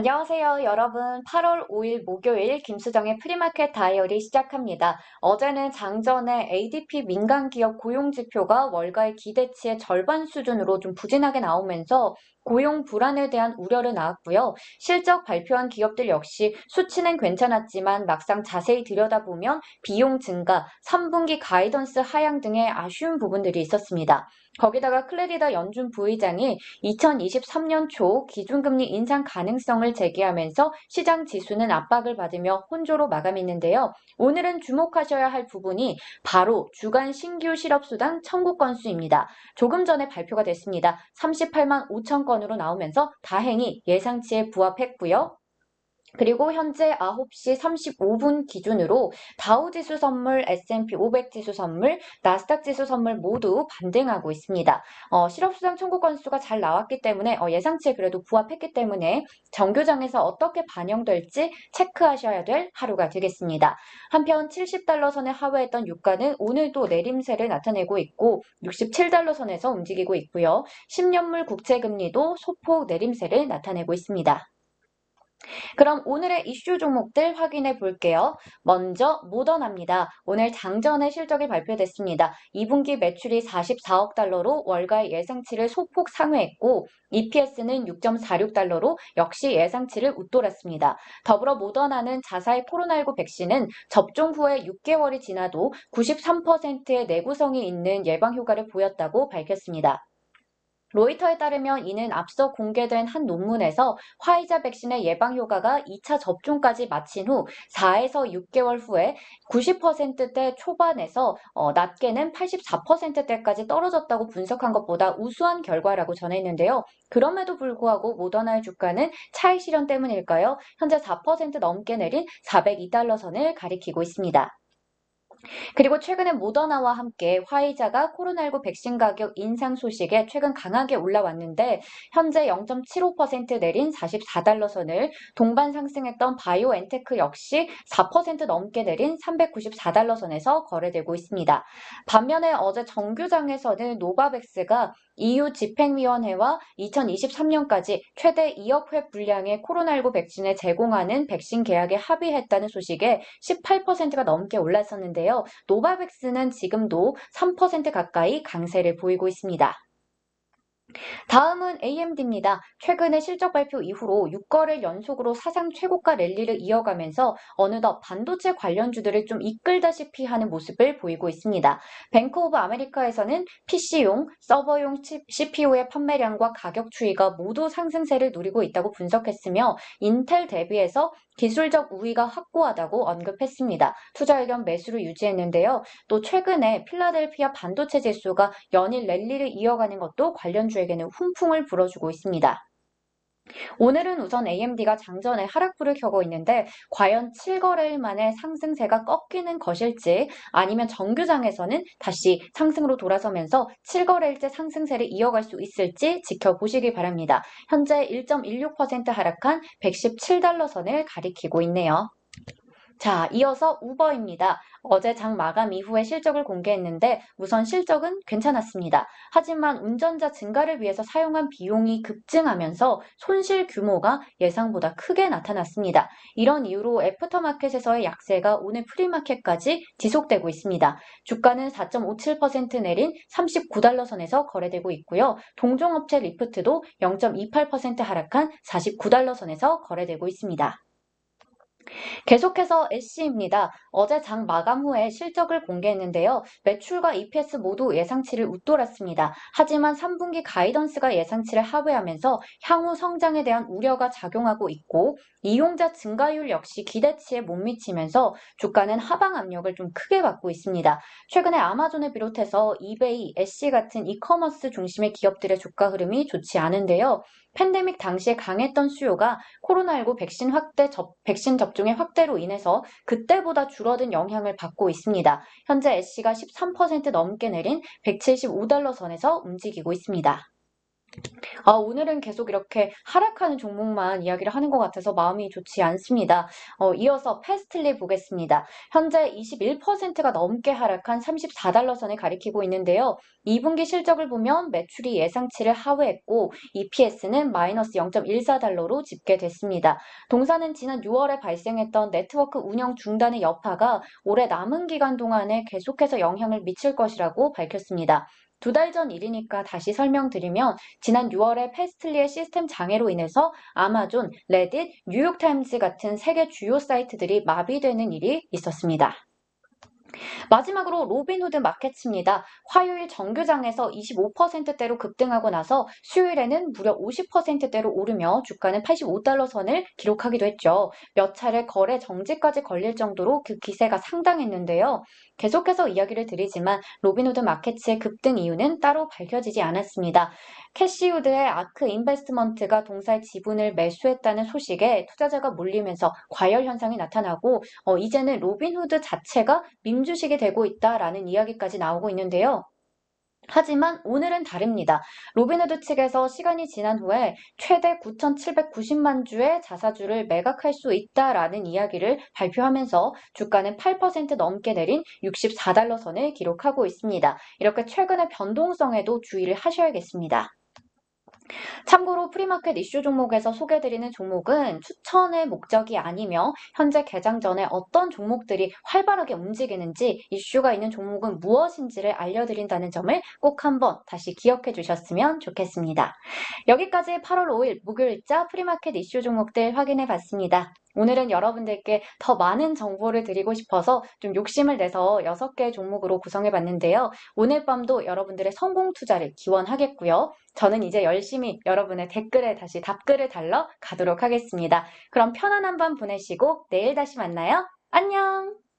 안녕하세요, 여러분. 8월 5일 목요일 김수정의 프리마켓 다이어리 시작합니다. 어제는 장전의 ADP 민간기업 고용지표가 월가의 기대치의 절반 수준으로 좀 부진하게 나오면서 고용 불안에 대한 우려를 낳았고요. 실적 발표한 기업들 역시 수치는 괜찮았지만 막상 자세히 들여다보면 비용 증가, 3분기 가이던스 하향 등의 아쉬운 부분들이 있었습니다. 거기다가 클래리다 연준 부의장이 2023년 초 기준금리 인상 가능성을 제기하면서 시장 지수는 압박을 받으며 혼조로 마감했는데요. 오늘은 주목하셔야 할 부분이 바로 주간 신규 실업수당 청구 건수입니다. 조금 전에 발표가 됐습니다. 38만 5천 건으로 나오면서 다행히 예상치에 부합했고요. 그리고 현재 9시 35분 기준으로 다우지수 선물, S&P 500 지수 선물, 나스닥 지수 선물 모두 반등하고 있습니다. 실업수당 청구 건수가 잘 나왔기 때문에 예상치에 그래도 부합했기 때문에 정규장에서 어떻게 반영될지 체크하셔야 될 하루가 되겠습니다. 한편 70달러 선에 하회했던 유가는 오늘도 내림세를 나타내고 있고 67달러 선에서 움직이고 있고요. 10년물 국채금리도 소폭 내림세를 나타내고 있습니다. 그럼 오늘의 이슈 종목들 확인해 볼게요. 먼저 모더나입니다. 오늘 장전의 실적이 발표됐습니다. 2분기 매출이 44억 달러로 월가의 예상치를 소폭 상회했고 EPS는 6.46달러로 역시 예상치를 웃돌았습니다. 더불어 모더나는 자사의 코로나19 백신은 접종 후에 6개월이 지나도 93%의 내구성이 있는 예방 효과를 보였다고 밝혔습니다. 로이터에 따르면 이는 앞서 공개된 한 논문에서 화이자 백신의 예방 효과가 2차 접종까지 마친 후 4에서 6개월 후에 90%대 초반에서 낮게는 84%대까지 떨어졌다고 분석한 것보다 우수한 결과라고 전했는데요. 그럼에도 불구하고 모더나의 주가는 차익 실현 때문일까요? 현재 4% 넘게 내린 402달러 선을 가리키고 있습니다. 그리고 최근에 모더나와 함께 화이자가 코로나19 백신 가격 인상 소식에 최근 강하게 올라왔는데 현재 0.75% 내린 44달러 선을 동반 상승했던 바이오엔테크 역시 4% 넘게 내린 394달러 선에서 거래되고 있습니다. 반면에 어제 정규장에서는 노바백스가 EU 집행위원회와 2023년까지 최대 2억 회 분량의 코로나19 백신을 제공하는 백신 계약에 합의했다는 소식에 18%가 넘게 올랐었는데요. 노바백스는 지금도 3% 가까이 강세를 보이고 있습니다. 다음은 AMD입니다. 최근에 실적 발표 이후로 6거래일 연속으로 사상 최고가 랠리를 이어가면서 어느덧 반도체 관련주들을 좀 이끌다시피 하는 모습을 보이고 있습니다. 뱅크 오브 아메리카에서는 PC용, 서버용 CPU의 판매량과 가격 추이가 모두 상승세를 누리고 있다고 분석했으며 인텔 대비해서 기술적 우위가 확고하다고 언급했습니다. 투자 의견 매수를 유지했는데요. 또 최근에 필라델피아 반도체 지수가 연일 랠리를 이어가는 것도 관련주에게는 훈풍을 불어주고 있습니다. 오늘은 우선 AMD가 장전에 하락불을 켜고 있는데 과연 7거래일 만에 상승세가 꺾이는 것일지 아니면 정규장에서는 다시 상승으로 돌아서면서 7거래일째 상승세를 이어갈 수 있을지 지켜보시기 바랍니다. 현재 1.16% 하락한 117달러 선을 가리키고 있네요. 자, 이어서 우버입니다. 어제 장 마감 이후에 실적을 공개했는데 우선 실적은 괜찮았습니다. 하지만 운전자 증가를 위해서 사용한 비용이 급증하면서 손실 규모가 예상보다 크게 나타났습니다. 이런 이유로 애프터마켓에서의 약세가 오늘 프리마켓까지 지속되고 있습니다. 주가는 4.57% 내린 39달러 선에서 거래되고 있고요. 동종업체 리프트도 0.28% 하락한 49달러 선에서 거래되고 있습니다. 계속해서 애쉬입니다. 어제 장 마감 후에 실적을 공개했는데요. 매출과 EPS 모두 예상치를 웃돌았습니다. 하지만 3분기 가이던스가 예상치를 하회하면서 향후 성장에 대한 우려가 작용하고 있고 이용자 증가율 역시 기대치에 못 미치면서 주가는 하방 압력을 좀 크게 받고 있습니다. 최근에 아마존을 비롯해서 이베이, 애쉬 같은 이커머스 중심의 기업들의 주가 흐름이 좋지 않은데요. 팬데믹 당시에 강했던 수요가 코로나19 백신 접종의 확대로 인해서 그때보다 줄어든 영향을 받고 있습니다. 현재 애쉬가 13% 넘게 내린 175달러 선에서 움직이고 있습니다. 오늘은 계속 이렇게 하락하는 종목만 이야기를 하는 것 같아서 마음이 좋지 않습니다. 이어서 패스틀리 보겠습니다. 현재 21%가 넘게 하락한 34달러 선을 가리키고 있는데요. 2분기 실적을 보면 매출이 예상치를 하회했고 EPS는 마이너스 0.14달러로 집계됐습니다. 동사는 지난 6월에 발생했던 네트워크 운영 중단의 여파가 올해 남은 기간 동안에 계속해서 영향을 미칠 것이라고 밝혔습니다. 2달 전 일이니까 다시 설명드리면 지난 6월에 패스틀리의 시스템 장애로 인해서 아마존, 레딧, 뉴욕타임즈 같은 세계 주요 사이트들이 마비되는 일이 있었습니다. 마지막으로 로빈후드 마켓입니다. 화요일 정규장에서 25%대로 급등하고 나서 수요일에는 무려 50%대로 오르며 주가는 85달러 선을 기록하기도 했죠. 몇 차례 거래 정지까지 걸릴 정도로 그 기세가 상당했는데요. 계속해서 이야기를 드리지만 로빈후드 마켓의 급등 이유는 따로 밝혀지지 않았습니다. 캐시우드의 아크 인베스트먼트가 동사의 지분을 매수했다는 소식에 투자자가 몰리면서 과열 현상이 나타나고 이제는 로빈후드 자체가 민주식이 되고 있다라는 이야기까지 나오고 있는데요. 하지만 오늘은 다릅니다. 로빈후드 측에서 시간이 지난 후에 최대 9,790만 주의 자사주를 매각할 수 있다라는 이야기를 발표하면서 주가는 8% 넘게 내린 64달러 선을 기록하고 있습니다. 이렇게 최근의 변동성에도 주의를 하셔야겠습니다. 참고로 프리마켓 이슈 종목에서 소개드리는 종목은 추천의 목적이 아니며 현재 개장 전에 어떤 종목들이 활발하게 움직이는지 이슈가 있는 종목은 무엇인지를 알려드린다는 점을 꼭 한번 다시 기억해 주셨으면 좋겠습니다. 여기까지 8월 5일 목요일자 프리마켓 이슈 종목들 확인해 봤습니다. 오늘은 여러분들께 더 많은 정보를 드리고 싶어서 좀 욕심을 내서 6개의 종목으로 구성해 봤는데요. 오늘 밤도 여러분들의 성공 투자를 기원하겠고요. 저는 이제 열심히 여러분의 댓글에 다시 답글을 달러 가도록 하겠습니다. 그럼 편안한 밤 보내시고 내일 다시 만나요. 안녕!